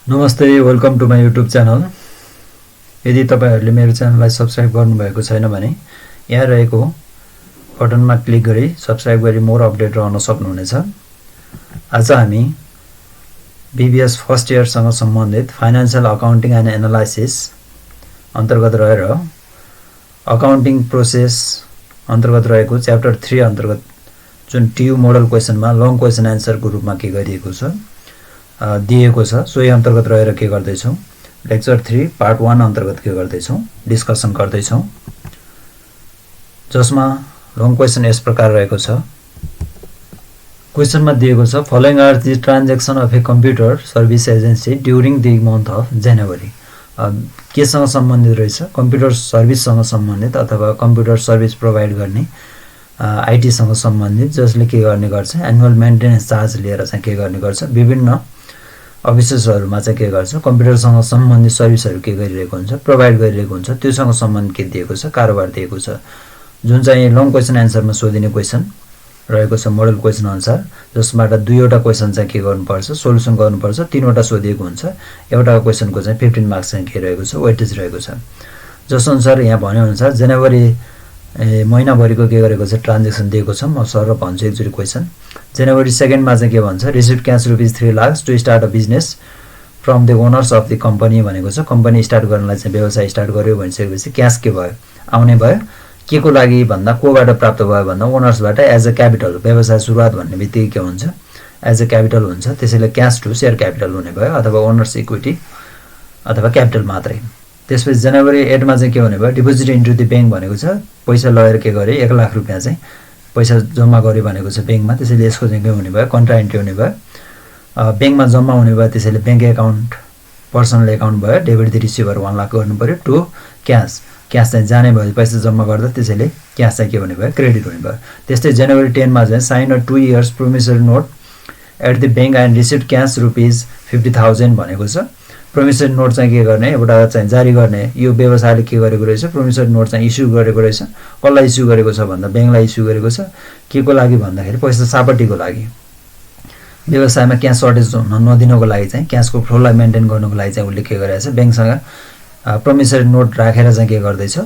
नमस्ते, welcome to my YouTube channel. यदि तपाईहरूले मेरो च्यानललाई सब्सक्राइब गर्नुभएको छैन भने यहाँ रहेको बटनमा क्लिक गरी सब्सक्राइब गरी मोर अपडेट रहन सक्नुहुनेछ। आज हामी बीबीएस फर्स्ट इयरसँग सम्बन्धित फाइनान्शियल अकाउन्टिङ एन्ड एनालाइसिस अन्तर्गत रहेर अकाउन्टिङ प्रोसेस अन्तर्गत रहेको च्याप्टर 3 अन्तर्गत जुन टियु मोडल क्वेसनमा लङ क्वेसन एन्सरको रूपमा के गरिएको छ दिएको छ, सोही अन्तर्गत रहेर के गर्दैछौँ, लेक्चर 3 पार्ट 1 अन्तर्गत के गर्दैछौँ, डिस्कसन गर्दैछौँ, जसमा लङ क्वेसन यस प्रकार रहेको छ। क्वेसनमा दिएको छ following are the transaction of a computer service agency during the month of January. केसँग सम्बन्धित रहेछ? कम्प्युटर सर्भिससँग सम्बन्धित अथवा कम्प्युटर सर्भिस प्रोभाइड गर्ने आइटीसँग सम्बन्धित, जसले के गर्ने गर्छ, एनुअल मेन्टेनेन्स चार्ज लिएर चाहिँ के गर्ने गर्छ, विभिन्न अफिसेसहरूमा चाहिँ के गर्छ, कम्प्युटरसँग सम्बन्धित सर्भिसहरू के गरिरहेको हुन्छ, प्रोभाइड गरिरहेको हुन्छ, त्योसँग सम्बन्धित के दिएको छ, कारोबार दिएको छ। जुन चाहिँ लङ क्वेसन एन्सरमा सोधिने क्वेसन रहेको छ मोडल क्वेसन अनुसार, जसबाट दुईवटा क्वेसन चाहिँ के गर्नुपर्छ, सोल्युसन गर्नुपर्छ, तीनवटा सोधिएको हुन्छ। एउटा क्वेसनको चाहिँ 15 मार्क्स चाहिँ के रहेको छ, वेटेज रहेको छ। जसअनुसार यहाँ भनेअनुसार जनवरी महिनाभरिको के गरेको छ, ट्रान्ज्याक्सन दिएको छ। म सर भन्छु एकचोटि क्वेसन। जनवरी 2 मा चाहिँ के भन्छ, receive cash ₹3 lakh to start a business from the owners of the company भनेको छ। कम्पनी स्टार्ट गर्नलाई चाहिँ व्यवसाय स्टार्ट गर्यो भनिसकेपछि क्यास के भयो, आउने भयो। के को लागि भन्दा कोबाट प्राप्त भयो भन्दा ओनर्सबाट एज अ क्यापिटल। व्यवसाय सुरुवात भन्ने बित्तिकै के हुन्छ, एज अ क्यापिटल हुन्छ, त्यसैले क्यास टु सेयर क्यापिटल हुने भयो, अथवा ओनर्स इक्विटी अथवा क्यापिटल मात्रै। त्यसपछि जनवरी 8 मा चाहिँ के हुने भयो, डिपोजिट इन्टु द ब्याङ्क भनेको छ। पैसा लगेर के गरे, 1 लाख रुपियाँ चाहिँ पैसा जम्मा गर्यो भनेको छ ब्याङ्कमा, त्यसैले यसको चाहिँ के हुने भयो, कन्ट्रा एन्ट्री हुने भयो। ब्याङ्कमा जम्मा हुने भयो, त्यसैले ब्याङ्क एकाउन्ट पर्सनल एकाउन्ट भयो। डेबिट द रिसिभर 1 लाख गर्नु पर्यो टु क्यास। क्यास चाहिँ जाने भयो, पैसा जम्मा गर्दा, त्यसैले क्यास चाहिँ के हुने भयो, क्रेडिट हुने भयो। त्यस्तै जनवरी 10 मा चाहिँ sign a 2 years promissory note at the bank and receive cash ₹50,000 भनेको छ। प्रोमिसरी नोट चाहिँ के गर्ने, एउटा चाहिँ जारी गर्ने, यो व्यवसायले के गरेको रहेछ, प्रोमिसरी नोट चाहिँ इस्यु गरेको रहेछ। कसलाई इस्यु गरेको छ भन्दा ब्याङ्कलाई इस्यु गरेको छ। के को लागि भन्दाखेरि पैसा सापट्टिको लागि, व्यवसायमा क्यास सर्टेज नदिनको लागि चाहिँ, क्यासको फ्लोलाई मेन्टेन गर्नको लागि चाहिँ उसले के गरेको छ, ब्याङ्कसँग प्रोमिसरी नोट राखेर चाहिँ के गर्दैछ,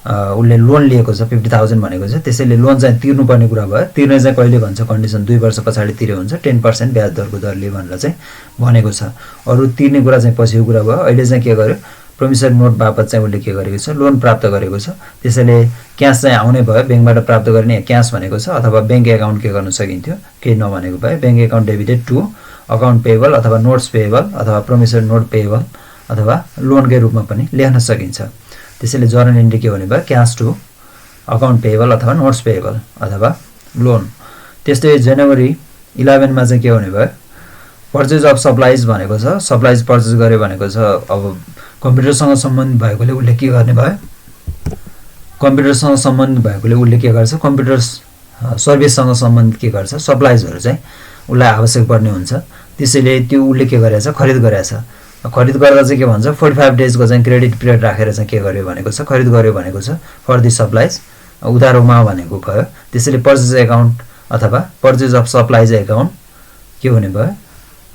उसले लोन लिएको छ 50,000 भनेको छ। त्यसैले लोन चाहिँ तिर्नुपर्ने कुरा भयो। तिर्ने चाहिँ कहिले भन्छ, कन्डिसन 2 वर्ष पछाडि तिरे हुन्छ, 10% ब्याज दरको दरले भनेर चाहिँ भनेको छ। अरू तिर्ने कुरा चाहिँ पछिको कुरा भयो। अहिले चाहिँ के गर्यो, प्रोमिसरी नोट बापत चाहिँ उसले के गरेको छ, लोन प्राप्त गरेको छ। त्यसैले क्यास चाहिँ आउने भयो, ब्याङ्कबाट प्राप्त गर्ने क्यास भनेको छ, अथवा ब्याङ्क एकाउन्ट के गर्न सकिन्थ्यो, केही नभनेको भए bank account debited to account payable अथवा नोट्स पेएबल अथवा प्रोमिसरी नोट पेएबल अथवा लोनकै रूपमा पनि लेख्न सकिन्छ। त्यसैले जर्नल एन्ट्री के हुने भयो, क्यास टु अकाउन्ट पेएबल अथवा नोट्स पेएबल अथवा लोन। त्यस्तै जनवरी 11 मा चाहिँ के हुने भयो, पर्चेज अफ सप्लाइज भनेको छ। सप्लाइज पर्चेज गर्यो भनेको छ। अब कम्प्युटरसँग सम्बन्धित भएकोले उसले के गर्ने भयो, कम्प्युटरसँग सम्बन्धित भएकोले उसले के गर्छ, कम्प्युटर सर्भिससँग सम्बन्धित के गर्छ, सप्लाइजहरू चाहिँ उसलाई आवश्यक पर्ने हुन्छ। त्यसैले त्यो उसले के गरेछ, खरिद गरेछ। खरिद गर्दा चाहिँ के भन्छ, 45 डेजको चाहिँ क्रेडिट पिरियड राखेर चाहिँ के गर्यो भनेको छ, खरिद गर्यो भनेको छ फर द सप्लाइज, उधारोमा भनेको भयो। त्यसैले पर्चेज एकाउन्ट अथवा पर्चेज अफ सप्लाइज एकाउन्ट के हुने भयो,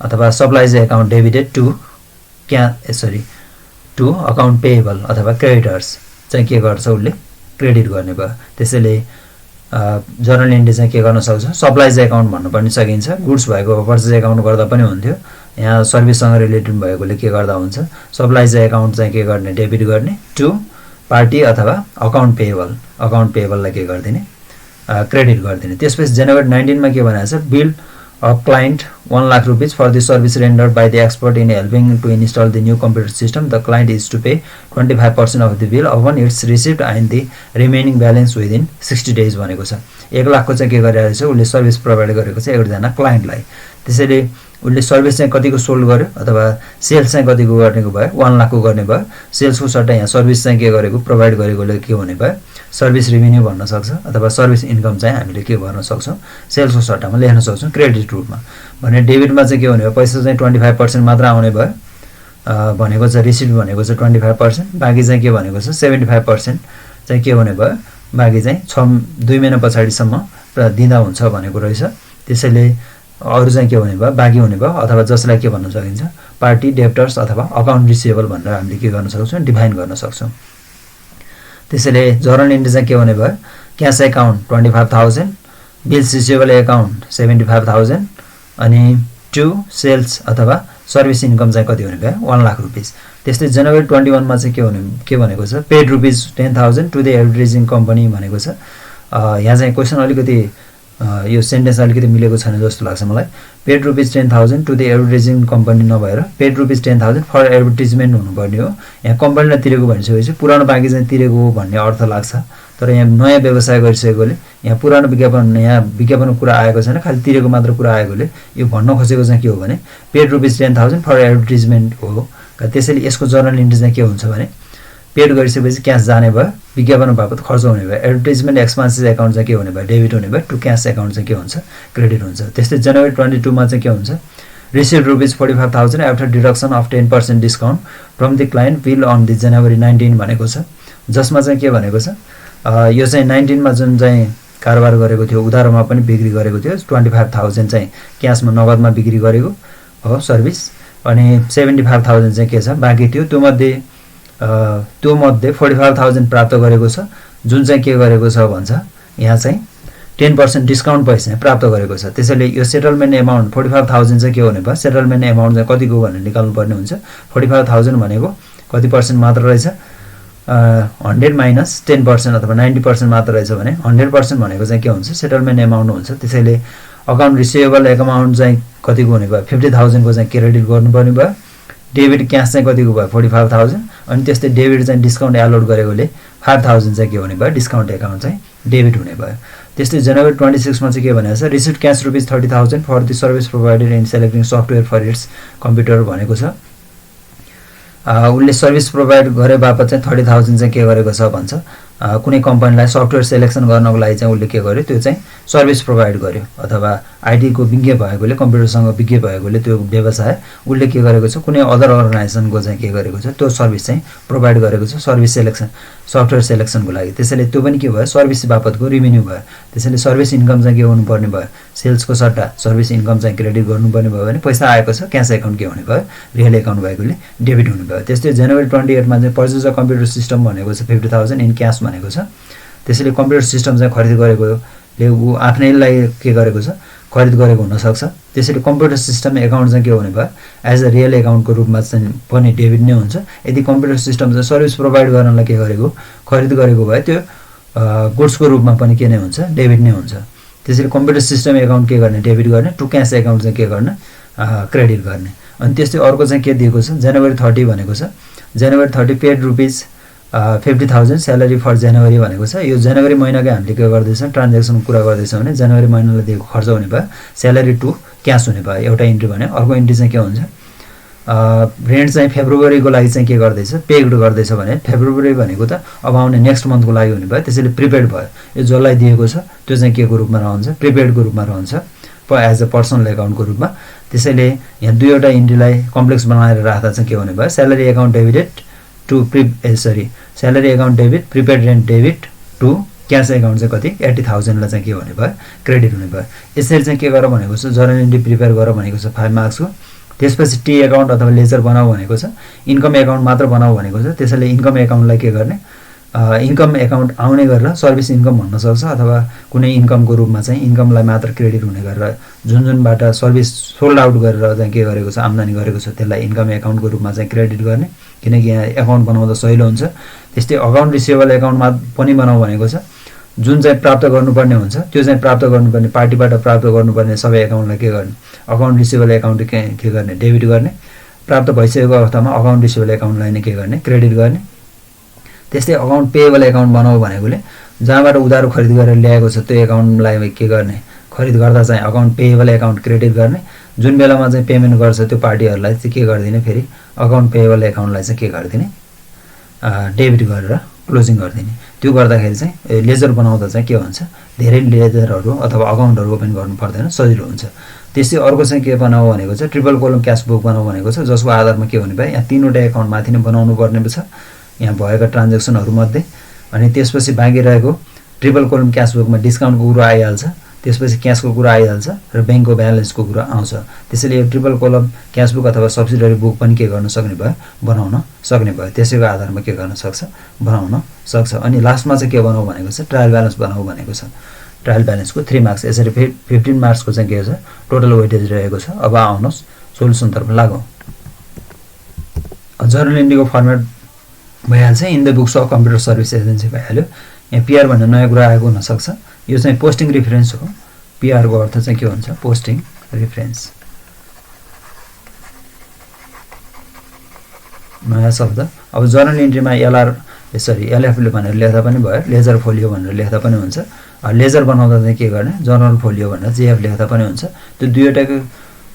अथवा supplies account debited to account payable अथवा क्रेडिटर्स चाहिँ के गर्छ, उसले क्रेडिट गर्ने भयो। त्यसैले जर्नल एन्ट्री चाहिँ के गर्न सक्छ, सप्लाइज एकाउन्ट भन्नु पनि सकिन्छ। गुड्स भएको पर्चेज एकाउन्ट गर्दा पनि हुन्थ्यो, यहाँ सर्भिससँग रिलेटेड भएकोले के गर्दा हुन्छ, सप्लाइज एकाउन्ट चाहिँ के गर्ने, डेबिट गर्ने टु पार्टी अथवा अकाउन्ट पेएबललाई के गरिदिने, क्रेडिट गरिदिने। त्यसपछि जनवरी 19 मा के भनेको छ, bill of client 1 lakh rupees for the service rendered by the expert in helping to install the new computer system. The client is to pay 25% of the bill upon its receipt and the remaining balance within 60 days भनेको छ। 1 लाखको चाहिँ के गरिरहेको छ, उसले service provide गरेको छ एकजना क्लाइन्टलाई। त्यसैले उसले सर्भिस चाहिँ कतिको सोल्ड गर्यो अथवा सेल्स चाहिँ कतिको गर्नेको भयो, 1 लाखको गर्ने भयो। सेल्सको सट्टा यहाँ सर्भिस चाहिँ के गरेको, प्रोभाइड गरेकोले के हुने भयो, सर्भिस रेभिन्यू भन्न सक्छ अथवा सर्भिस इन्कम चाहिँ हामीले के गर्न सक्छौँ, सेल्सको सट्टामा लेख्न सक्छौँ क्रेडिट रूपमा। भने डेबिटमा चाहिँ के हुने भयो, पैसा चाहिँ 25% मात्र आउने भयो भनेको छ। रिसिप्ट भनेको छ 25%, बाँकी चाहिँ के भनेको छ 75% चाहिँ के हुने भयो, बाँकी चाहिँ 2 महिना पछाडिसम्म दिँदा हुन्छ भनेको रहेछ। त्यसैले अरु चाहिँ के हुने भयो, बाँकी हुने भयो, अथवा जसलाई के भन्न सकिन्छ पार्टी डेप्टर्स अथवा अकाउन्ट रिसिभेबल भनेर हामीले के गर्न सक्छौँ डिफाइन गर्न सक्छौँ। त्यसैले जर्नल इन्ट्री चाहिँ के हुने भयो cash account 25,000 bills receivable account 75,000 अनि टु सेल्स अथवा सर्भिस इन्कम चाहिँ कति हुने भयो 1 लाख रुपैयाँ। त्यस्तै जनवरी 21 मा चाहिँ के भनेको छ paid rupees 10,000 to the advertising company भनेको छ। यहाँ चाहिँ क्वेसन अलिकति यो सेन्टेन्स अलिकति मिलेको छैन जस्तो लाग्छ मलाई। Paid rupees 10,000 to the advertising company नभएर पेड रुपीज 10,000 फर एडभर्टाइजमेन्ट हुनुपर्ने हो। यहाँ कम्पनीलाई तिरेको भनिसकेपछि पुरानो बाँकी चाहिँ तिरेको हो भन्ने अर्थ लाग्छ। तर यहाँ नयाँ व्यवसाय गरिसकेकोले यहाँ पुरानो विज्ञापनको कुरा आएको छैन, खालि तिरेको मात्र कुरा आएकोले यो भन्न खोजेको चाहिँ के हो भने पेड रुपीज 10,000 फर एडभर्टाइजमेन्ट हो। त्यसैले यसको जर्नल इन्ट्री चाहिँ के हुन्छ भने पेड गरिसकेपछि क्यास जाने भयो, विज्ञापन बापत खर्च हुने भयो, एडभर्टाइजमेन्ट एक्सपेन्सेस एकाउन्ट चाहिँ के हुने भयो डेबिट हुने भयो, टु क्यास एकाउन्ट चाहिँ के हुन्छ क्रेडिट हुन्छ। त्यस्तै जनवरी 22 मा चाहिँ के हुन्छ receive rupees 45,000 after deduction of 10% discount from the client bill on the January 19 भनेको छ। जसमा चाहिँ के भनेको छ यो चाहिँ 19 मा जुन चाहिँ कारोबार गरेको थियो उधारोमा पनि बिक्री गरेको थियो 25,000 चाहिँ क्यासमा नगदमा बिक्री गरेको हो सर्भिस अनि 75,000 चाहिँ के छ बाँकी थियो। त्यो मध्ये 45,000 प्राप्त गरेको छ जुन चाहिँ के गरेको छ भन्छ यहाँ चाहिँ 10% डिस्काउन्ट पैसा प्राप्त गरेको छ। त्यसैले यो सेटलमेन्ट एमाउन्ट 45,000 चाहिँ के हुने भयो सेटलमेन्ट एमाउन्ट चाहिँ कतिको भनेर निकाल्नु पर्ने हुन्छ। 45,000 भनेको कति पर्सेन्ट मात्र रहेछ 100 माइनस 10% अथवा 90% मात्र रहेछ भने 100% भनेको चाहिँ के हुन्छ सेटलमेन्ट एमाउन्ट हुन्छ। त्यसैले अकाउन्ट रिसिभेबल एमाउन्ट चाहिँ कतिको हुने भयो 50,000 को चाहिँ क्रेडिट गर्नुपर्ने भयो। डेबिट क्यास चाहिँ कतिको भयो 45,000 अनि त्यस्तै डेबिट चाहिँ डिस्काउन्ट एलोट गरेकोले 5,000 चाहिँ के हुने भयो डिस्काउन्ट एकाउन्ट चाहिँ डेबिट हुने भयो। त्यस्तै जनवरी 26 मा चाहिँ के भनेको छ receive cash rupees 30,000 for the service provided in selecting software for its computer भनेको छ। उसले सर्भिस प्रोभाइड गरे बापत चाहिँ 30,000 चाहिँ के गरेको छ भन्छ कुनै कम्पनीलाई सफ्टवेयर सेलेक्सन गर्नको लागि चाहिँ उसले के गर्यो त्यो चाहिँ सर्भिस प्रोभाइड गर्यो अथवा आइटी को विज्ञ भएकोले कम्प्युटरसँग विज्ञ भएकोले त्यो व्यवसाय उसले के गरेको छ कुनै अदर अर्गनाइजेसनको चाहिँ के गरेको छ त्यो सर्भिस चाहिँ प्रोभाइड गरेको छ सर्भिस सेलेक्सन सफ्टवेयर सेलेक्सनको लागि। त्यसैले त्यो पनि के भयो सर्भिस बापतको रेभेन्यू भयो। त्यसैले सर्भिस इन्कम चाहिँ के हुनुपर्ने भयो सेल्सको सट्टा सर्भिस इन्कम चाहिँ क्रेडिट गर्नुपर्ने भयो भने पैसा आएको छ क्यास एकाउन्ट के हुने भयो रियल एकाउन्ट भएकोले डेबिट हुने भयो। त्यस्तै जनवरी 28 मा चाहिँ पर्चेज अ कम्प्युटर सिस्टम भनेको छ 50,000 इन क्यास भनेको छ। त्यसैले कम्प्युटर सिस्टम चाहिँ खरिद गरेकोले ऊ आफ्नैलाई के गरेको छ खरिद गरेको हुनसक्छ। त्यसैले कम्प्युटर सिस्टम एकाउन्ट चाहिँ के हुने भयो एज अ रियल एकाउन्टको रूपमा चाहिँ पनि डेबिट नै हुन्छ। यदि कम्प्युटर सिस्टम चाहिँ सर्भिस प्रोभाइड गर्नलाई के गरेको खरिद गरेको भए त्यो गुड्सको रूपमा पनि के नै हुन्छ डेबिट नै हुन्छ। त्यसैले कम्प्युटर सिस्टम एकाउन्ट के गर्ने डेबिट गर्ने टु क्यास एकाउन्ट चाहिँ के गर्ने क्रेडिट गर्ने। अनि त्यस्तै अर्को चाहिँ के दिएको छ जनवरी 30 भनेको छ जनवरी 30 पेड रुपीज 50,000 स्यालेरी फर जनवरी भनेको छ। यो जनवरी महिनाकै हामीले के गर्दैछौँ ट्रान्ज्याक्सन कुरा गर्दैछौँ भने जनवरी महिनालाई दिएको खर्च हुने भयो स्यालेरी टु क्यास हुने भयो एउटा इन्ट्री भने। अर्को इन्ट्री चाहिँ के हुन्छ रेन्ट चाहिँ फेब्रुअरीको लागि चाहिँ के गर्दैछ पेड गर्दैछ भने फेब्रुअरी भनेको त अब आउने नेक्स्ट मन्थको लागि हुने भयो। त्यसैले प्रिपेड भयो यो जसलाई दिएको छ त्यो चाहिँ के को रूपमा रहन्छ प्रिपेडको रूपमा रहन्छ एज अ पर्सनल एकाउन्टको रूपमा। त्यसैले यहाँ दुईवटा इन्ट्रीलाई कम्प्लेक्स बनाएर राख्दा चाहिँ के हुने भयो salary account debited to salary account debit prepaid rent debit to cash account चाहिँ कति 80,000 लाई चाहिँ के हुने भयो क्रेडिट हुने भयो। यसरी चाहिँ के गर भनेको छ जर्नल इन्ट्री प्रिपेयर गर भनेको छ 5 मार्क्सको। त्यसपछि टी एकाउन्ट अथवा लेजर बनाऊ भनेको छ इन्कम एकाउन्ट मात्र बनाऊ भनेको छ। त्यसैले इन्कम एकाउन्टलाई के गर्ने इन्कम एकाउन्ट आउने गरेर सर्भिस इन्कम भन्न सक्छ अथवा कुनै इन्कमको रूपमा चाहिँ इन्कमलाई मात्र क्रेडिट हुने गरेर जुनबाट सर्भिस सोल्ड आउट गरेर चाहिँ के गरेको छ आम्दानी गरेको छ त्यसलाई इन्कम एकाउन्टको रूपमा चाहिँ क्रेडिट गर्ने किनकि यहाँ एकाउन्ट बनाउँदा सजिलो हुन्छ। त्यस्तै अकाउन्ट रिसिभेबल एकाउन्टमा पनि बनाऊ भनेको छ जुन चाहिँ प्राप्त गर्नुपर्ने हुन्छ त्यो चाहिँ प्राप्त गर्नुपर्ने पार्टीबाट प्राप्त गर्नुपर्ने सबै एकाउन्टलाई के गर्ने अकाउन्ट रिसिभेबल एकाउन्ट के गर्ने डेबिट गर्ने प्राप्त भइसकेको अवस्थामा अकाउन्ट रिसिभेबल एकाउन्टलाई नै के गर्ने क्रेडिट गर्ने। त्यस्तै अकाउन्ट पेएबल एकाउन्ट बनाऊ भनेकोले जहाँबाट उधारो खरिद गरेर ल्याएको छ त्यो एकाउन्टलाई के गर्ने खरिद गर्दा चाहिँ अकाउन्ट पेएबल एकाउन्ट क्रेडिट गर्ने जुन बेलामा चाहिँ पेमेन्ट गर्छ त्यो पार्टीहरूलाई चाहिँ के गरिदिने फेरि अकाउन्ट पेएबल एकाउन्टलाई चाहिँ के गरिदिने डेबिट गरेर क्लोजिङ गरिदिने। त्यो गर्दाखेरि चाहिँ लेजर बनाउँदा चाहिँ के हुन्छ धेरै लेजरहरू अथवा अकाउन्टहरू ओपन गर्नु पर्दैन सजिलो हुन्छ। त्यस्तै अर्को चाहिँ के बनाऊ भनेको छ ट्रिपल कोलम क्यास बुक बनाऊ भनेको छ जसको आधारमा के हुने भयो यहाँ 3वटा एकाउन्ट माथि नै बनाउनु पर्ने छ यहाँ भएका ट्रान्ज्याक्सनहरू मध्ये। अनि त्यसपछि बाँकी रहेको ट्रिपल कोलम क्यास बुकमा डिस्काउन्टको कुरो आइहाल्छ त्यसपछि क्याशको कुरा आइहाल्छ र ब्याङ्कको ब्यालेन्सको कुरा आउँछ। त्यसैले यो ट्रिपल कलम क्याश बुक अथवा सब्सिडरी बुक पनि के गर्न सक्ने भयो, बनाउन सक्ने भयो। त्यसैको आधारमा के गर्न सक्छ, बनाउन सक्छ। अनि लास्टमा चाहिँ के बनाऊ भनेको छ, ट्रायल ब्यालेन्स बनाऊ भनेको छ। ट्रायल ब्यालेन्सको 3 मार्क्स, यसरी 15 मार्क्सको चाहिँ के छ, टोटल वेटेज रहेको छ। अब आउनुहोस् सोलुसनतर्फ लागौँ। जर्नल एन्ट्रीको फर्मेट भइहाल्छ, in the books of computer service agency भइहाल्यो। यहाँ पिआर भन्ने नयाँ कुरा आएको हुनसक्छ, यो चाहिँ पोस्टिङ रिफरेन्स हो। पिआरको अर्थ चाहिँ के हुन्छ, पोस्टिङ रिफरेन्स। नयाँ शब्द। अब जर्नल एन्ट्रीमा एलएफ भनेर लेख्दा पनि भयो, लेजर फोलियो भनेर लेख्दा पनि हुन्छ। लेजर बनाउँदा चाहिँ के गर्ने, जर्नल फोलियो भनेर जेएफ लेख्दा पनि हुन्छ। त्यो दुईवटाको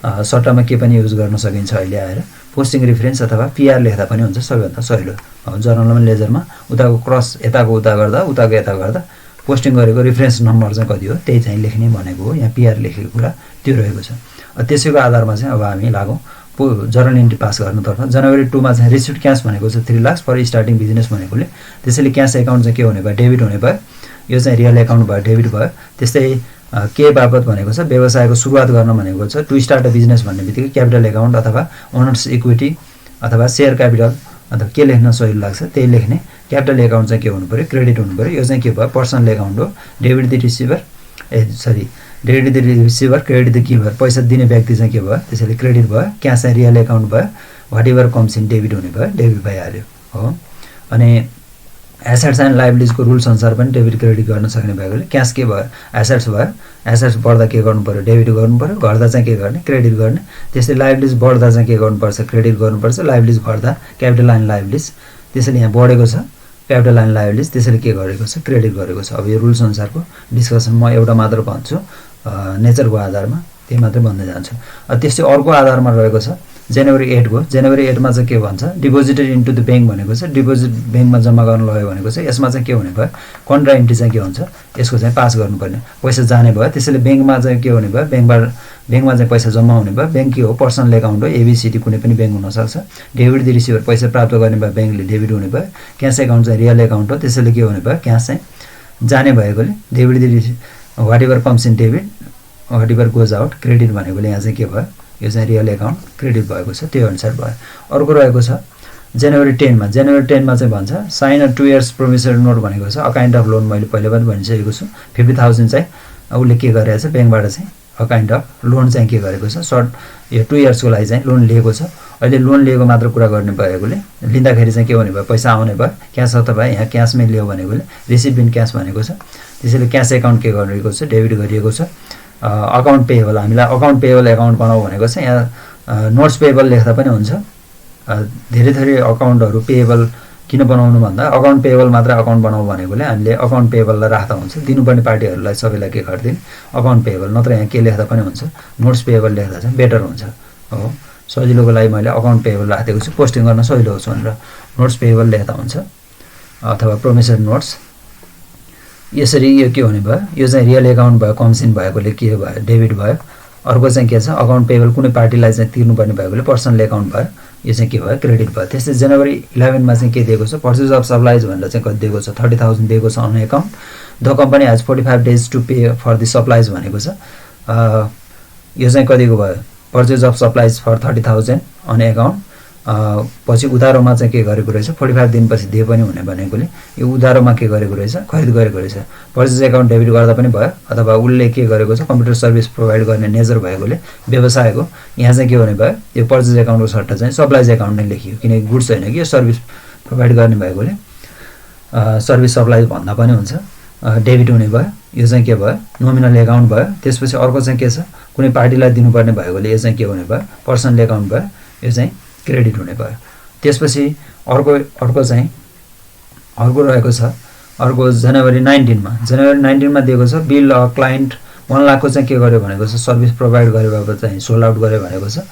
सट्टामा के पनि युज गर्न सकिन्छ अहिले आएर। पोस्टिङ रिफरेन्स अथवा पिआर लेख्दा पनि हुन्छ, सबैभन्दा सजिलो। जर्नलमा लेजरमा उताको क्रस यताको उता गर्दा, उताको यता गर्दा पोस्टिङ गरेको रिफरेन्स नम्बर चाहिँ कति हो त्यही चाहिँ लेख्ने भनेको हो। यहाँ पिआर लेखेको कुरा त्यो रहेको छ। त्यसैको आधारमा चाहिँ अब हामी लागौँ जर्नल एन्ट्री पास गर्नुतर्फ। जनवरी 2 मा चाहिँ रिसिप्ट क्यास भनेको छ 3 लाख फर स्टार्टिङ बिजनेस भनेकोले, त्यसैले क्यास एकाउन्ट चाहिँ के हुने भयो, डेबिट हुने भयो। यो चाहिँ रियल एकाउन्ट भयो, डेबिट भयो। त्यस्तै के बापत भनेको छ, व्यवसायको सुरुवात गर्न भनेको छ। टु स्टार्ट अ बिजनेस भन्ने बित्तिकै क्यापिटल एकाउन्ट अथवा ओनर्स इक्विटी अथवा सेयर क्यापिटल अथवा के लेख्न सजिलो लाग्छ त्यही लेख्ने। क्यापिटल एकाउन्ट चाहिँ के हुनु पऱ्यो, क्रेडिट हुनु पऱ्यो। यो चाहिँ के भयो, पर्सनल एकाउन्ट हो। Debit the receiver debit the receiver, credit the giver, पैसा दिने व्यक्ति चाहिँ के भयो, त्यसैले क्रेडिट भयो। क्यास चाहिँ रियल एकाउन्ट भयो। Whatever comes in debit हुने भयो, डेबिट भइहाल्यो हो। अनि एसेट्स एन्ड लाइबिलिटिजको रुल्स अनुसार पनि डेबिट क्रेडिट गर्न सक्ने भएकोले क्यास के भयो, एसेट्स भयो। एसेट्स बढ्दा के गर्नु पऱ्यो, डेबिट गर्नु पऱ्यो। घट्दा चाहिँ के गर्ने, क्रेडिट गर्ने। त्यस्तै लाइबिलिटिज बढ्दा चाहिँ के गर्नुपर्छ, क्रेडिट गर्नुपर्छ। लाइबिलिटिज घट्दा क्यापिटल एन्ड लाइबिलिटिज, त्यसैले यहाँ बढेको छ क्यापिटल एन्ड लाइबिलिटिज, त्यसैले के गरेको छ, क्रेडिट गरेको छ। अब यो रुल्स अनुसारको डिस्कसन म एउटा मात्र भन्छु, नेचरको आधारमा त्यही मात्रै भन्दै जान्छु। त्यस्तै अर्को आधारमा रहेको छ जनवरी 8 को। जनवरी 8 मा चाहिँ के भन्छ, डिपोजिटेड इन्टु द ब्याङ्क भनेको छ। डिपोजिट ब्याङ्कमा जम्मा गर्न लाग्यो भनेको छ। यसमा चाहिँ के हुने भयो, कन्ट्रा एन्ट्री चाहिँ के हुन्छ, यसको चाहिँ पास गर्नुपर्ने। पैसा जाने भयो, त्यसैले ब्याङ्कमा चाहिँ के हुने भयो, ब्याङ्कमा चाहिँ पैसा जम्मा हुने भयो। ब्याङ्क के हो, पर्सनल एकाउन्ट हो। एबिसिडी कुनै पनि ब्याङ्क हुनसक्छ। डेबिट द रिसिभर, पैसा प्राप्त गर्ने भयो, ब्याङ्कले डेबिट हुने भयो। क्यास एकाउन्ट चाहिँ रियल एकाउन्ट हो, त्यसैले के हुने भयो, क्यास चाहिँ जाने भएकोले debit the whatever comes in debit, whatever goes out credit भनेकोले यहाँ चाहिँ के भयो, यो चाहिँ रियल एकाउन्ट क्रेडिट भएको छ, त्यो अनुसार भयो। अर्को रहेको छ जनवरी 10 मा। जनवरी 10 मा चाहिँ भन्छ sign a 2 years promissory note भनेको छ। अ काइन्ड अफ लोन, मैले पहिले पनि भनिसकेको छु। 50,000 चाहिँ उसले के गरेको छ, ब्याङ्कबाट चाहिँ अ काइन्ड अफ लोन चाहिँ के गरेको छ, सर्ट यो 2 इयर्सको लागि चाहिँ लोन लिएको छ। अहिले लोन लिएको मात्र कुरा गर्ने भएकोले लिँदाखेरि चाहिँ के हुने भयो, पैसा आउने भयो। क्यास अथवा यहाँ क्यासमै लियो भनेकोले रिसिभ इन क्यास भनेको छ। त्यसैले क्यास एकाउन्ट के गरिएको छ, डेबिट गरिएको छ। अकाउन्ट पेएबल, हामीलाई अकाउन्ट पेएबल एकाउन्ट बनाऊ भनेको छ। यहाँ नोट्स पेएबल लेख्दा पनि हुन्छ। धेरै थरी अकाउन्टहरू पेएबल किन बनाउनु भन्दा अकाउन्ट पेएबल मात्र अकाउन्ट बनाऊ भनेकोले हामीले अकाउन्ट पेएबललाई राख्दा हुन्छ। दिनुपर्ने पार्टीहरूलाई सबैलाई के गरिदिने, अकाउन्ट पेएबल। नत्र यहाँ के लेख्दा पनि हुन्छ, नोट्स पेएबल लेख्दा चाहिँ बेटर हुन्छ हो। सजिलोको लागि मैले अकाउन्ट पेएबल राखेको छु, पोस्टिङ गर्न सजिलो होस् भनेर नोट्स पेएबल लेख्दा हुन्छ अथवा प्रोमिसरी नोट्स। यसरी यो के हुने भयो, यो चाहिँ रियल एकाउन्ट भयो, कम्सिन भएकोले के भयो, डेबिट भयो। अर्को चाहिँ के छ, अकाउन्ट पेएबल कुनै पार्टीलाई चाहिँ तिर्नुपर्ने भएकोले पर्सनल एकाउन्ट भयो। यो चाहिँ के भयो, क्रेडिट भयो। त्यस्तै जनवरी 11 मा चाहिँ के दिएको छ, पर्चेज अफ सप्लाइज भनेर चाहिँ कति दिएको छ, 30,000 दिएको छ on account. The company has 45 days to pay for the supplies भनेको छ। यो चाहिँ कतिको भयो, purchase of supplies for 30,000 on account. पछि उधारोमा चाहिँ के गरेको रहेछ, 45 दिनपछि दिए पनि हुने भनेकोले यो उधारोमा के गरेको रहेछ, खरिद गरेको रहेछ। पर्चेज एकाउन्ट डेबिट गर्दा पनि भयो। अथवा उसले के गरेको छ, कम्प्युटर सर्भिस प्रोभाइड गर्ने नेचर भएकोले व्यवसायको यहाँ चाहिँ के हुने भयो, यो पर्चेज एकाउन्टको सट्टा चाहिँ सप्लाइज एकाउन्ट नै लेखियो। किनकि गुड्स होइन कि यो सर्भिस प्रोभाइड गर्ने भएकोले सर्भिस सप्लाइज भन्दा पनि हुन्छ। डेबिट हुने भयो। यो चाहिँ के भयो, नोमिनल एकाउन्ट भयो। त्यसपछि अर्को चाहिँ के छ, कुनै पार्टीलाई दिनुपर्ने भएकोले यो चाहिँ के हुने भयो, पर्सनल एकाउन्ट भयो। यो चाहिँ क्रेडिट हुने भयो। त्यसपछि अर्को चाहिँ अर्को रहेको छ, अर्को जनवरी 19 मा। जनवरी 19 मा दिएको छ बिल अ क्लाइन्ट 1 लाखको चाहिँ के गर्यो भनेको छ, सर्भिस प्रोभाइड गरे बापत चाहिँ सोल्ड आउट गरे भनेको छ।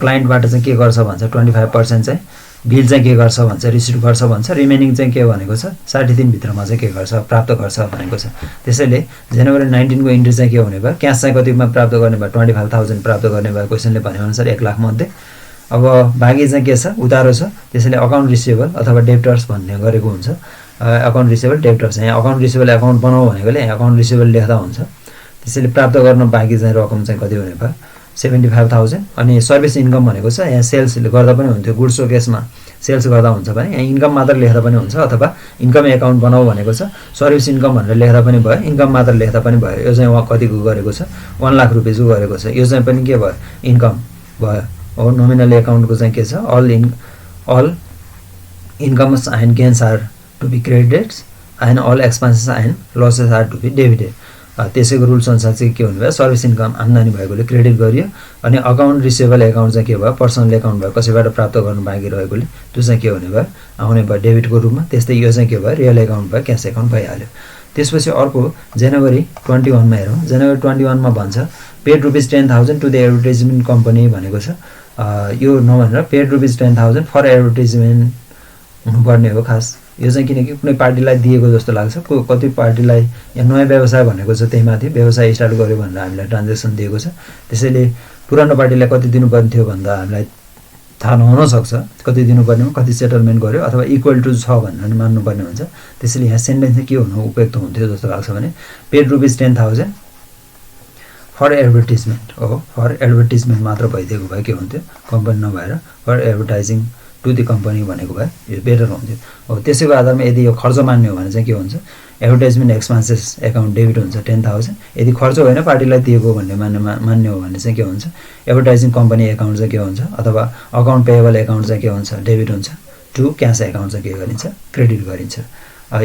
क्लाइन्टबाट चाहिँ के गर्छ भन्छ, 25% चाहिँ बिल चाहिँ के गर्छ भन्छ, रिसिभ गर्छ भन्छ। रिमेनिङ चाहिँ के भनेको छ, 60 दिनभित्रमा चाहिँ के गर्छ, प्राप्त गर्छ भनेको छ। त्यसैले जनवरी 19 को इन्ट्री चाहिँ के हुने भयो, क्यास चाहिँ कतिमा प्राप्त गर्ने भयो, 25,000 प्राप्त गर्ने भयो। क्वेसनले भनेअनुसार 1 लाख मध्ये। अब बाँकी चाहिँ के छ, उधारो छ। त्यसैले अकाउन्ट रिसिभेबल अथवा डेप्टर्स भन्ने गरेको हुन्छ। Account receivable, debtors. यहाँ अकाउन्ट रिसिभेबल एकाउन्ट बनाऊ भनेकोले यहाँ अकाउन्ट रिसिभेबल लेख्दा हुन्छ। त्यसैले प्राप्त गर्न बाँकी चाहिँ रकम चाहिँ कति हुने भयो 75,000 अनि सर्भिस इन्कम भनेको छ यहाँ सेल्सले गर्दा पनि हुन्थ्यो गुड्सको केसमा सेल्स गर्दा हुन्छ भने यहाँ इन्कम मात्र लेख्दा पनि हुन्छ अथवा इन्कम एकाउन्ट बनाऊ भनेको छ सर्भिस इन्कम भनेर लेख्दा पनि भयो इन्कम मात्र लेख्दा पनि भयो यो चाहिँ उहाँ कतिको गरेको छ 1 लाख रुपैयाँको गरेको छ यो चाहिँ पनि के भयो इन्कम भयो हो नोमिनल एकाउन्टको चाहिँ के छ all incomes and gains are to be credited and all expenses and losses are to be debited त्यसैको रुल्स अनुसार चाहिँ के हुने भयो सर्भिस इन्कम आम्दानी भएकोले क्रेडिट गरियो अनि अकाउन्ट रिसिभेबल एकाउन्ट चाहिँ के भयो पर्सनल एकाउन्ट भयो कसैबाट प्राप्त गर्नु बाँकी रहेकोले त्यो चाहिँ के हुने भयो आउने भयो डेबिटको रूपमा त्यस्तै यो चाहिँ के भयो रियल एकाउन्ट भयो क्यास एकाउन्ट भइहाल्यो त्यसपछि अर्को जनवरी 21 मा हेरौँ जनवरी 21 मा भन्छ paid ₹10,000 to the advertisement company भनेको छ यो नभनेर पेड ₹10,000 फर एडभर्टाइजमेन्ट हुनुपर्ने हो खास यो चाहिँ किनकि कुनै पार्टीलाई दिएको जस्तो लाग्छ कति पार्टीलाई यहाँ नयाँ व्यवसाय भनेको छ त्यही माथि व्यवसाय स्टार्ट गर्यो भनेर हामीलाई ट्रान्जेक्सन दिएको छ त्यसैले पुरानो पार्टीलाई कति दिनुपर्ने थियो भन्दा हामीलाई थाहा नहुन सक्छ कति दिनुपर्ने हो कति सेटलमेन्ट गर्यो अथवा इक्वल टु छ भनेर नि मान्नुपर्ने हुन्छ त्यसैले यहाँ सेन्टेन्स चाहिँ के हुनु उपयुक्त हुन्थ्यो जस्तो लाग्छ भने पेड ₹10,000 फर एडभर्टाइजमेन्ट हो फर एडभर्टाइजमेन्ट मात्र भइदिएको भए के हुन्थ्यो कम्पनी नभएर for advertising to the company भनेको भए यो बेटर हुन्थ्यो हो त्यसैको आधारमा यदि यो खर्च मान्ने हो भने चाहिँ के हुन्छ एडभर्टाइजमेन्ट एक्सपेन्सेस एकाउन्ट डेबिट हुन्छ 10,000 यदि खर्च होइन पार्टीलाई दिएको भन्ने मान्ने हो भने चाहिँ के हुन्छ एडभर्टाइजिङ कम्पनी एकाउन्ट चाहिँ के हुन्छ अथवा अकाउन्ट पेएबल एकाउन्ट चाहिँ के हुन्छ डेबिट हुन्छ टु क्यास एकाउन्ट चाहिँ के गरिन्छ क्रेडिट गरिन्छ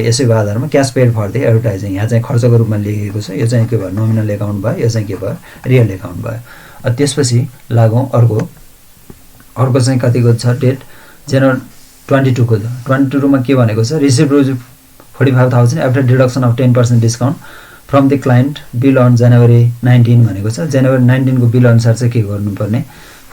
यसैको आधारमा cash paid for the advertising यहाँ चाहिँ खर्चको रूपमा लेखिएको छ यो चाहिँ के भयो नोमिनल एकाउन्ट भयो यो चाहिँ के भयो रियल एकाउन्ट भयो त्यसपछि लागौँ अर्को चाहिँ कतिको छ डेट जनवरी 22 को 22 मा के भनेको छ receive 45,000 after deduction of 10% discount from the client bill on January 19 भनेको छ जनवरी 19 को बिल अनुसार चाहिँ के गर्नुपर्ने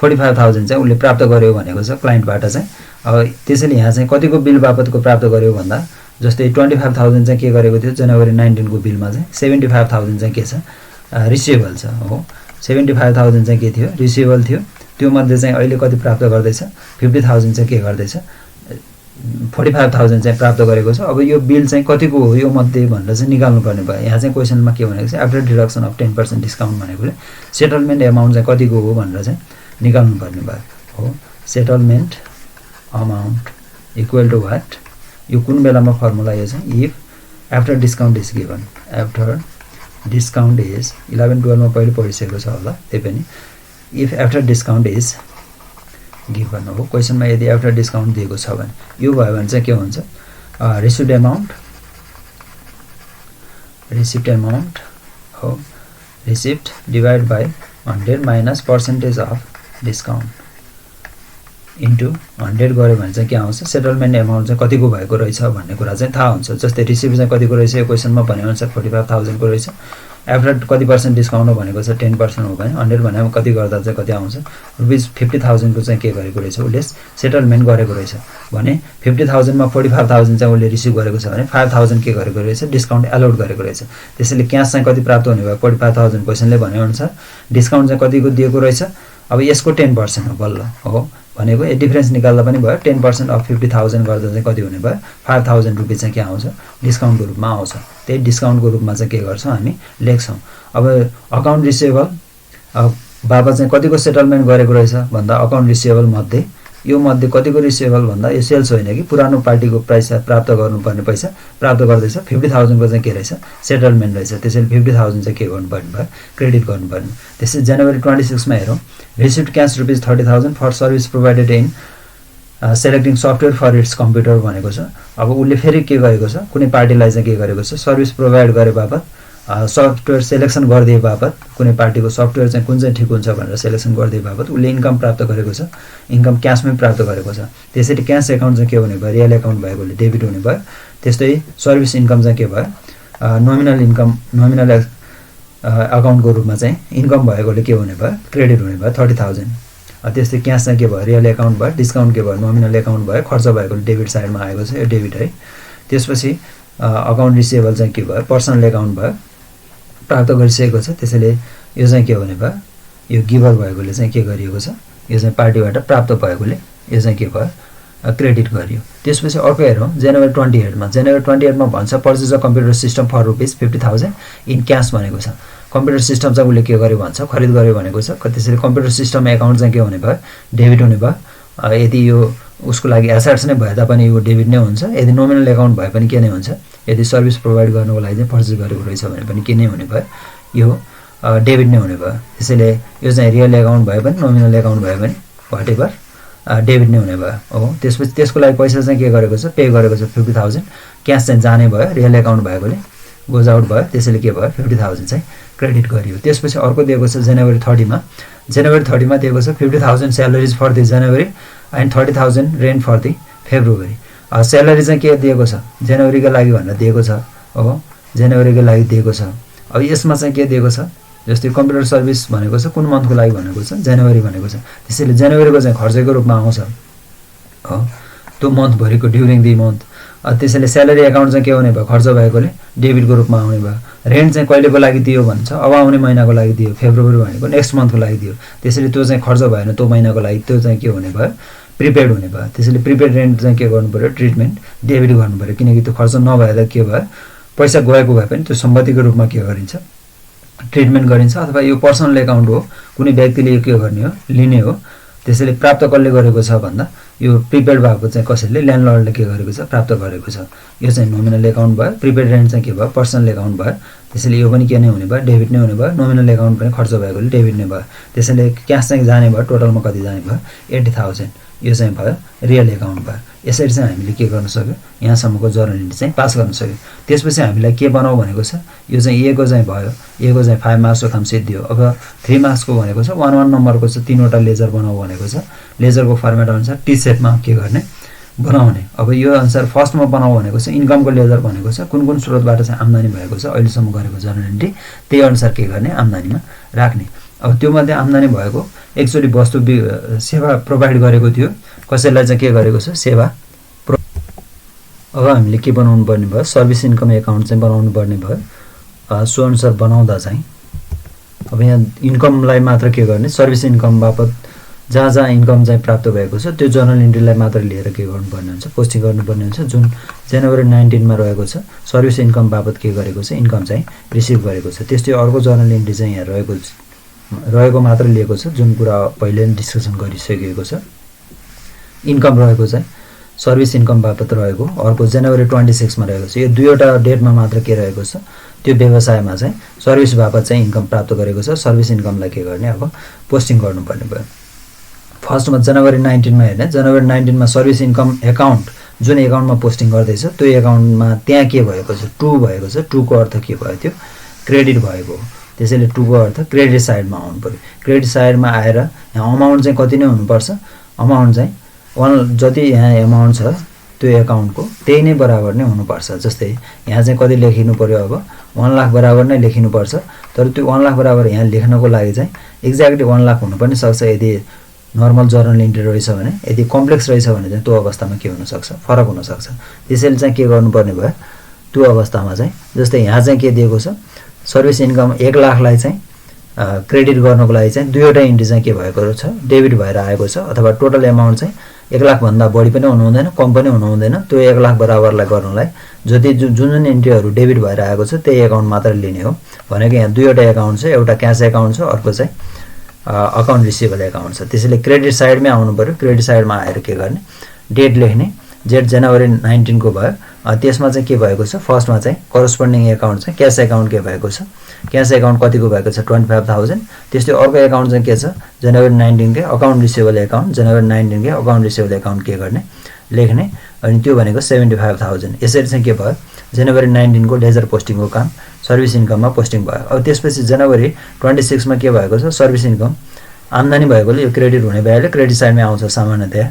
45,000 चाहिँ उसले प्राप्त गर्यो भनेको छ क्लाइन्टबाट चाहिँ अब त्यसैले यहाँ चाहिँ कतिको बिल बापतको प्राप्त गर्यो भन्दा जस्तै 25,000 चाहिँ के गरेको थियो जनवरी 19 को बिलमा चाहिँ 75,000 चाहिँ के छ रिसिभेबल छ हो 75,000 चाहिँ के थियो रिसिभेबल थियो त्यो मध्ये चाहिँ अहिले कति प्राप्त गर्दैछ 50,000 चाहिँ के गर्दैछ 45,000 चाहिँ प्राप्त गरेको छ अब यो बिल चाहिँ कतिको हो यो मध्ये भनेर चाहिँ निकाल्नु पर्ने भयो यहाँ चाहिँ क्वेशनमा के भनेको छ आफ्टर डिडक्सन अफ 10% डिस्काउन्ट भनेकोले सेटलमेन्ट एमाउन्ट चाहिँ कतिको हो भनेर चाहिँ निकाल्नु पर्ने भयो हो settlement amount equal to what यो कुन बेलामा फर्मुला यो चाहिँ if after discount is given after discount is 11-12 मा पहिले पढिसकेको छ होला त्यही पनि if after discount is given हो क्वेशनमा यदि आफ्टर डिस्काउन्ट दिएको छ भने यो भयो भने चाहिँ के हुन्छ रिसिभ्ड एमाउन्ट हो received divide by 100 minus percentage of discount into 100 गऱ्यो भने चाहिँ के आउँछ सेटलमेन्ट एमाउन्ट चाहिँ कतिको भएको रहेछ भन्ने कुरा चाहिँ थाहा हुन्छ जस्तै रिसिभ चाहिँ कतिको रहेछ यो क्वेशनमा भनेअनुसार 45,000 को रहेछ आफ्टर कति पर्सेन्ट डिस्काउन्ट हो भनेको छ 10% हो भने 100 भनेको कति गर्दा चाहिँ कति आउँछ ₹50,000 को चाहिँ के गरेको रहेछ उसले सेटलमेन्ट गरेको रहेछ भने 50,000 मा 45,000 चाहिँ उसले रिसिभ गरेको छ भने 5,000 के गरेको रहेछ डिस्काउन्ट एलोट गरेको रहेछ त्यसैले क्यास चाहिँ कति प्राप्त हुने भयो 45,000 क्वेशनले भनेअनुसार डिस्काउन्ट चाहिँ कतिको दिएको रहेछ अब यसको 10% हो बल्ल हो भनेको यो डिफरेन्स निकाल्दा पनि भयो 10% अफ 50,000 गर्दा चाहिँ कति हुने भयो 5,000 रुपैयाँ चाहिँ के आउँछ डिस्काउन्टको रूपमा आउँछ त्यही डिस्काउन्टको रूपमा चाहिँ के गर्छौँ हामी लेख्छौँ अब अकाउन्ट रिसिभेबल बाबा चाहिँ कतिको सेटलमेन्ट गरेको रहेछ भन्दा अकाउन्ट रिसिभेबल मध्ये यो मध्ये कतिको रिसिभेबल भन्दा यो सेल्स होइन कि पुरानो पार्टीको पैसा प्राप्त गर्नुपर्ने पैसा प्राप्त गर्दैछ 50,000 को चाहिँ के रहेछ सेटलमेन्ट रहेछ त्यसैले 50,000 चाहिँ के गर्नुपर्ने भयो क्रेडिट गर्नुपर्ने त्यसै जनवरी 26 मा हेरौँ received cash ₹30,000 for service provided in selecting software for its computer भनेको छ अब उसले फेरि के गरेको छ कुनै पार्टीलाई चाहिँ के गरेको छ सर्भिस प्रोभाइड गरे बापत सफ्टवेयर सेलेक्सन गरिदिए बापत कुनै पार्टीको सफ्टवेयर चाहिँ कुन चाहिँ ठिक हुन्छ भनेर सेलेक्सन गरिदिए बापत उसले इन्कम प्राप्त गरेको छ इन्कम क्यासमै प्राप्त गरेको छ त्यसैले क्यास एकाउन्ट चाहिँ के हुने भयो रियल एकाउन्ट भएकोले डेबिट हुने भयो त्यस्तै सर्भिस इन्कम चाहिँ के भयो नोमिनल इन्कम नोमिनल अकाउन्टको रूपमा चाहिँ इन्कम भएकोले के हुने भयो क्रेडिट हुने भयो 30,000 त्यस्तै क्यास चाहिँ के भयो रियल एकाउन्ट भयो डिस्काउन्ट के भयो नोमिनल एकाउन्ट भयो खर्च भएकोले डेबिट साइडमा आएको छ यो डेबिट है त्यसपछि अकाउन्ट रिसिभेबल चाहिँ के भयो पर्सनल एकाउन्ट भयो प्राप्त गरिसकेको छ त्यसैले यो चाहिँ के हुने भयो यो गिभर भएकोले चाहिँ के गरिएको छ यो चाहिँ पार्टीबाट प्राप्त भएकोले यो चाहिँ के भयो क्रेडिट गरियो त्यसपछि अर्को हेरौँ जनवरी 28 मा जनवरी 28 मा भन्छ purchase a computer system for ₹50,000 in cash भनेको छ कम्प्युटर सिस्टम चाहिँ उसले के गर्यो भन्छ, खरिद गर्यो भनेको छ। त्यसैले कम्प्युटर सिस्टम एकाउन्ट चाहिँ के हुने भयो, डेबिट हुने भयो। यदि यो उसको लागि एसेट्स नै भए तापनि यो डेबिट नै हुन्छ। यदि नोमिनल एकाउन्ट भए पनि के नै हुन्छ, यदि सर्भिस प्रोभाइड गर्नको लागि चाहिँ पर्चेस गरेको रहेछ भने पनि के नै हुने भयो, यो डेबिट नै हुने भयो। त्यसैले यो चाहिँ रियल एकाउन्ट भए पनि नोमिनल एकाउन्ट भए पनि वाटेभर डेबिट नै हुने भयो हो। त्यसपछि त्यसको लागि पैसा चाहिँ के गरेको छ, पे गरेको छ 50,000। क्यास चाहिँ जाने भयो, रियल एकाउन्ट भएकोले गोज आउट भयो। त्यसैले के भयो, 50,000 चाहिँ क्रेडिट गरियो। त्यसपछि अर्को दिएको छ जनवरी 30 मा। जनवरी 30 मा दिएको छ 50,000 salaries for the January and 30,000 rent for the February. Salary चाहिँ के दिएको छ, जनवरीको लागि भनेर दिएको छ हो, जनवरीको लागि दिएको छ। अब यसमा चाहिँ के दिएको छ, जस्तै कम्प्युटर सर्भिस भनेको छ कुन मन्थको लागि भनेको छ, जनवरी भनेको छ। त्यसैले जनवरीको चाहिँ खर्चको रूपमा आउँछ हो, त्यो मन्थभरिको ड्युरिङ दि मन्थ। त्यसैले स्यालेरी एकाउन्ट चाहिँ के हुने भयो, खर्च भएकोले डेबिटको रूपमा आउने भयो। रेन्ट चाहिँ कहिलेको लागि दियो भन्छ, अब आउने महिनाको लागि दियो, फेब्रुअरी भनेको नेक्स्ट मन्थको लागि दियो। त्यसैले त्यो चाहिँ खर्च भएन त्यो महिनाको लागि, त्यो चाहिँ के हुने भयो, प्रिपेड हुने भयो। त्यसैले प्रिपेड रेन्ट चाहिँ के गर्नु पर्यो, ट्रिटमेन्ट डेबिट गर्नु पर्यो, किनकि त्यो खर्च नभएर के भयो, पैसा गएको भए पनि त्यो सम्पत्तिको रूपमा के गरिन्छ, ट्रिटमेन्ट गरिन्छ। अथवा यो पर्सनल एकाउन्ट हो, कुनै व्यक्तिले यो के गर्ने हो, लिने हो। त्यसैले प्राप्त कसले गरेको छ भन्दा यो प्रिपेड भएको चाहिँ कसैले, ल्यान्डलर्डले के गरेको छ, प्राप्त गरेको छ। यो चाहिँ नोमिनल एकाउन्ट भयो। प्रिपेड रेन्ट चाहिँ के भयो, पर्सनल एकाउन्ट भयो। त्यसैले यो पनि के नै हुने भयो, डेबिट नै हुने भयो। नोमिनल एकाउन्ट पनि खर्च भएकोले डेबिट नै भयो। त्यसैले क्यास चाहिँ जाने भयो, टोटलमा कति जाने भयो, 80,000। यो चाहिँ भयो रियल एकाउन्ट भयो। यसरी चाहिँ हामीले के गर्न सक्यो, यहाँसम्मको जर्नल एन्ट्री चाहिँ पास गर्न सक्यो। त्यसपछि हामीलाई के बनाऊ भनेको छ, यो चाहिँ ए को चाहिँ भयो, ए को चाहिँ 5 मार्क्सको काम सिद्धियो। अब 3 मार्क्सको भनेको छ 1 नम्बरको छ 3वटा लेजर बनाऊ भनेको छ। लेजरको फर्मेट अनुसार टी सेटमा के गर्ने, बनाउने। अब यो अनुसार फर्स्टमा बनाऊ भनेको छ इन्कमको लेजर भनेको छ, कुन कुन स्रोतबाट चाहिँ आम्दानी भएको छ अहिलेसम्म गरेको जर्नल एन्ट्री, त्यही अनुसार के गर्ने, आम्दानीमा राख्ने। अब त्यो मध्ये आम्दानी भएको एकचोटि वस्तु सेवा प्रोभाइड गरेको थियो, कसैलाई चाहिँ के गरेको छ, सेवा। अब हामीले के बनाउनु पर्ने भयो, सर्भिस इन्कम एकाउन्ट चाहिँ बनाउनु पर्ने भयो। सो अनुसार बनाउँदा चाहिँ अब यहाँ इन्कमलाई मात्र के गर्ने, सर्भिस इन्कम बापत जहाँ जहाँ इन्कम चाहिँ प्राप्त भएको छ त्यो जर्नल इन्ट्रीलाई मात्र लिएर के गर्नुपर्ने हुन्छ, पोस्टिङ गर्नुपर्ने हुन्छ। जुन जनवरी 19 मा रहेको छ सर्भिस इन्कम बापत के गरेको छ, इन्कम चाहिँ रिसिभ गरेको छ। त्यस्तै अर्को जर्नल इन्ट्री चाहिँ यहाँ रहेको मात्र लिएको छ, जुन कुरा पहिले नै डिस्कसन गरिसकेको छ। इन्कम रहेको चाहिँ सर्भिस इन्कम बापत रहेको, अर्को जनवरी 26 मा रहेको छ। यो दुईवटा डेटमा मात्र के रहेको छ, त्यो व्यवसायमा चाहिँ सर्भिस बापत चाहिँ इन्कम प्राप्त गरेको छ। सर्भिस इन्कमलाई के गर्ने, अब पोस्टिङ गर्नुपर्ने भयो। फर्स्टमा जनवरी 19 मा हेर्ने, जनवरी 19 मा सर्भिस इन्कम एकाउन्ट जुन एकाउन्टमा पोस्टिङ गर्दैछ त्यो एकाउन्टमा त्यहाँ के भएको छ, 2 भएको छ। 2 को अर्थ के भयो, त्यो क्रेडिट भएको हो। त्यसैले 2 को अर्थ क्रेडिट साइडमा आउनु पर्यो। क्रेडिट साइडमा आएर यहाँ अमाउन्ट चाहिँ कति नै हुनुपर्छ, अमाउन्ट चाहिँ जति यहाँ एमाउन्ट छ त्यो एकाउन्टको त्यही नै बराबर नै हुनुपर्छ। जस्तै यहाँ चाहिँ कति लेखिनु पर्यो, अब 1 लाख बराबर नै लेखिनुपर्छ। तर त्यो 1 लाख बराबर यहाँ लेख्नको लागि चाहिँ एक्ज्याक्टली 1 लाख हुनु पनि सक्छ यदि नर्मल जर्नल इन्ट्री रहेछ भने। यदि कम्प्लेक्स रहेछ भने चाहिँ त्यो अवस्थामा के हुनसक्छ, फरक हुनसक्छ। त्यसैले चाहिँ के गर्नुपर्ने भयो, त्यो अवस्थामा चाहिँ जस्तै यहाँ चाहिँ के दिएको छ, सर्भिस इन्कम 1 लाखलाई चाहिँ क्रेडिट गर्नको लागि चाहिँ दुईवटा इन्ट्री चाहिँ के भएको छ, डेबिट भएर आएको छ। अथवा टोटल एमाउन्ट चाहिँ 1 लाखभन्दा बढी पनि हुनु हुँदैन, कम पनि हुनु हुँदैन। त्यो 1 लाख बराबरलाई गर्नलाई जति जुन इन्ट्रीहरू डेबिट भएर आएको छ त्यही एकाउन्ट मात्र लिने हो भनेको। यहाँ दुईवटा एकाउन्ट छ, एउटा क्यास एकाउन्ट छ, अर्को चाहिँ अकाउन्ट रिसिभेबल एकाउन्ट छ। त्यसैले क्रेडिट साइडमै आउनु पर्यो। क्रेडिट साइडमा आएर के गर्ने, डेट लेख्ने। डेट जनवरी 19 को भयो। त्यसमा चाहिँ के भएको छ, फर्स्टमा चाहिँ करस्पोन्डिङ एकाउन्ट चाहिँ क्यास एकाउन्ट के भएको छ, क्यास एकाउन्ट कतिको भएको छ, 25,000। त्यस्तै अर्को एकाउन्ट चाहिँ के छ, जनवरी 19 कै अकाउन्ट रिसिभेबल एकाउन्ट, जनवरी 19 कै अकाउन्ट रिसिभेबल एकाउन्ट के गर्ने, लेख्ने। अनि त्यो भनेको 75,000। यसरी चाहिँ के भयो, जनवरी 19 को लेजर पोस्टिङको काम सर्भिस इन्कममा पोस्टिङ भयो। अब त्यसपछि जनवरी 26 मा के भएको छ, सर्भिस इन्कम आम्दानी भएकोले यो क्रेडिट हुने भएले क्रेडिट साइडमै आउँछ सामान्यतया।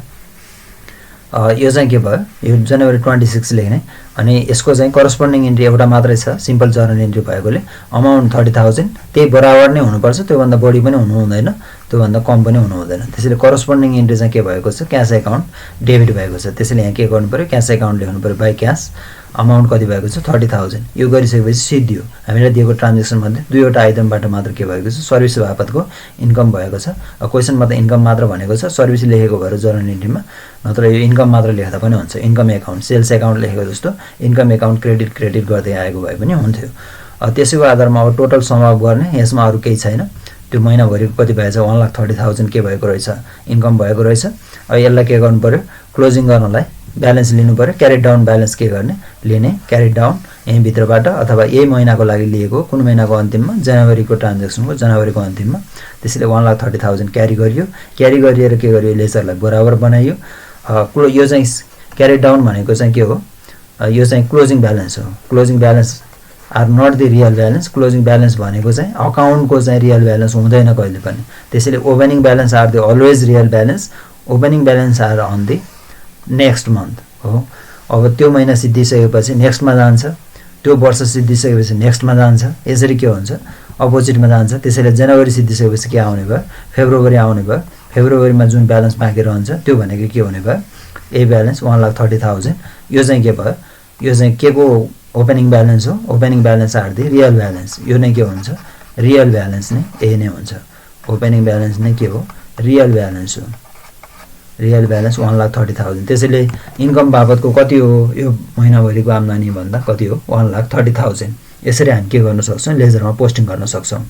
यो चाहिँ के भयो, यो जनवरी 26 लेख्ने। अनि यसको चाहिँ करस्पोन्डिङ इन्ट्री एउटा मात्रै छ, सिम्पल जर्नल इन्ट्री भएकोले अमाउन्ट 30,000 त्यही बराबर नै हुनुपर्छ। त्योभन्दा बढी पनि हुनु हुँदैन, त्योभन्दा कम पनि हुनु हुँदैन। त्यसैले करस्पोन्डिङ इन्ट्री चाहिँ के भएको छ, क्यास एकाउन्ट डेबिट भएको छ। त्यसैले यहाँ के गर्नु पर्यो, क्यास एकाउन्ट लेख्नु पर्यो, बाई क्यास अमाउन्ट कति भएको छ, 30,000। यो गरिसकेपछि सिद्धियो। हामीलाई दिएको ट्रान्जेक्सन मध्ये दुईवटा आइटमबाट मात्र के भएको छ, सर्भिस बापतको इन्कम भएको छ। क्वेसनमा त इन्कम मात्र भनेको छ, सर्भिस लेखेको भएर जर्नल इन्ट्रीमा, नत्र यो इन्कम मात्र लेख्दा पनि हुन्छ। इन्कम एकाउन्ट, सेल्स एकाउन्ट लेखेको जस्तो इन्कम एकाउन्ट क्रेडिट गर्दै आएको भए पनि हुन्थ्यो। त्यसैको आधारमा अब टोटल सम अफ गर्ने, यसमा अरु केही छैन। त्यो महिनाभरिको कति भएछ 1,30,000 के भएको रहेछ, इन्कम भएको रहेछ। अब यसलाई के गर्नु पर्यो, क्लोजिङ गर्नलाई ब्यालेन्स लिनु पर्यो। क्यारी डाउन ब्यालेन्स के गर्ने, लिने क्यारी डाउन यही भित्रबाट, अथवा यही महिनाको लागि लिएको, कुन महिनाको अन्तिममा, जनवरीको ट्रान्ज्याक्सनको जनवरीको अन्तिममा। त्यसैले 1,30,000 क्यारी गरियो। क्यारी गरिएर के गरियो, लेजरलाई बराबर बनाइयो। यो चाहिँ क्यारी डाउन भनेको चाहिँ के हो, यो चाहिँ क्लोजिङ ब्यालेन्स हो। Closing balance are not the real balance. Closing balance भनेको चाहिँ अकाउन्टको चाहिँ रियल ब्यालेन्स हुँदैन कहिले पनि। त्यसैले opening balance are the always real balance, opening balance are on the next month हो। अब त्यो महिना सिद्धिसकेपछि नेक्स्टमा जान्छ, त्यो वर्ष सिद्धिसकेपछि नेक्स्टमा जान्छ, यसरी के हुन्छ, अपोजिटमा जान्छ। त्यसैले जनवरी सिद्धिसकेपछि के आउने भयो, फेब्रुअरी आउने भयो। फेब्रुअरीमा जुन ब्यालेन्स बाँकी रहन्छ त्यो भनेको के हुने भयो, ए ब्यालेन्स 1,30,000। यो चाहिँ के भयो, यो चाहिँ के को ओपनिङ ब्यालेन्स हो, opening balance are the real balance. यो नै के हुन्छ, रियल ब्यालेन्स नै ए नै हुन्छ। ओपनिङ ब्यालेन्स नै के हो, रियल ब्यालेन्स हो। Real balance 1,30,000। त्यसैले इन्कम बाबतको कति हो, यो महिनाभरिको आम्दानी भन्दा कति हो, 1,30,000। यसरी हामी के गर्न सक्छौँ, लेजरमा पोस्टिङ गर्न सक्छौँ।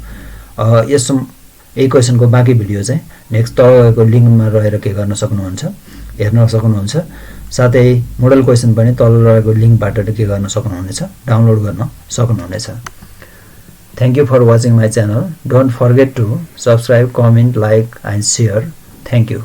यही क्वेसनको बाँकी भिडियो चाहिँ नेक्स्ट तपाईँको लिङ्कमा रहेर के गर्न सक्नुहुन्छ, हेर्न सक्नुहुन्छ। साथै मोडल क्वेसन पनि तल रहेको लिङ्कबाट के गर्न सक्नुहुनेछ, डाउनलोड गर्न सक्नुहुनेछ। Thank you for watching my channel. Don't forget to subscribe, comment, like and share. Thank you.